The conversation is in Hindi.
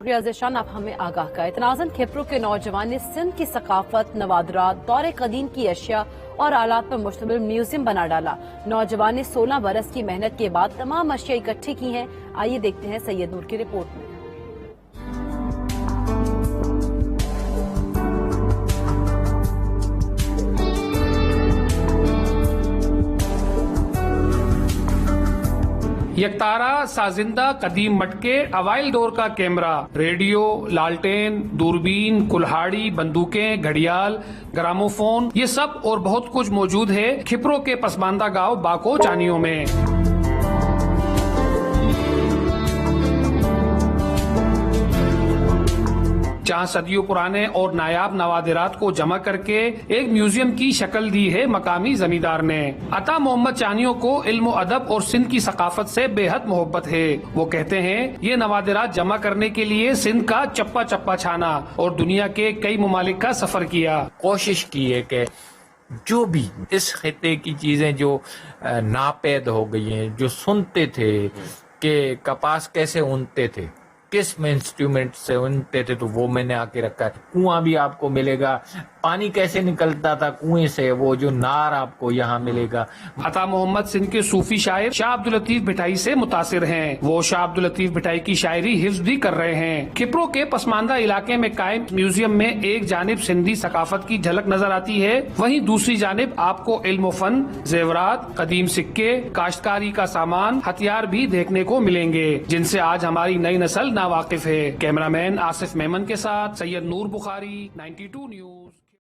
शुक्रिया ज़ेशान, आप हमें आगाह का। इतनाज़न खिपरू के नौजवान ने सिंध की सकाफत, नवादरात, दौरे कदीम की अशिया और आलात पर मुश्तमिल म्यूजियम बना डाला। नौजवान ने 16 बरस की मेहनत के बाद तमाम अशिया इकट्ठी की हैं। आइए देखते हैं सैयद नूर की रिपोर्ट में। यकतारा, साजिंदा, कदीम मटके, अवाइल दौर का कैमरा, रेडियो, लालटेन, दूरबीन, कुल्हाड़ी, बंदूकें, घड़ियाल, ग्रामोफोन, ये सब और बहुत कुछ मौजूद है खिपरो के पसमानदा गांव बाको चानियों में। जहां सदियों पुराने और नायाब नवादिरात को जमा करके एक म्यूजियम की शक्ल दी है मकामी जमींदार ने। अता मोहम्मद चानियों को इल्म अदब और सिंध की सकाफत से बेहद मोहब्बत है। वो कहते हैं ये नवादिरात जमा करने के लिए सिंध का चप्पा चप्पा छाना और दुनिया के कई ममालिक का सफर किया। कोशिश की है कि जो भी इस खिते की चीजें जो नापैद हो गई हैं, जो सुनते थे कि कपास कैसे ऊनते थे, किस में इंस्ट्रूमेंट से उनते थे, तो वो मैंने आके रखा है। कुआं भी आपको मिलेगा, पानी कैसे निकलता था कुएं से, वो जो नार आपको यहाँ मिलेगा। अता मोहम्मद सिंध के सूफी शायर शाह अब्दुल लतीफ भिटाई से मुतासिर हैं। वो शाह अब्दुल लतीफ भिटाई की शायरी हिफ्ज भी कर रहे हैं। खिपरो के पसमानदा इलाके में कायम म्यूजियम में एक जानिब सिंधी सकाफत की झलक नजर आती है, वहीं दूसरी जानिब आपको इल्म फन, जेवरात, कदीम सिक्के, काश्तकारी का सामान, हथियार भी देखने को मिलेंगे, जिनसे आज हमारी नई नस्ल नावाकिफ है। कैमरामैन आसिफ मेमन के साथ सैयद नूर बुखारी, 92 न्यूज।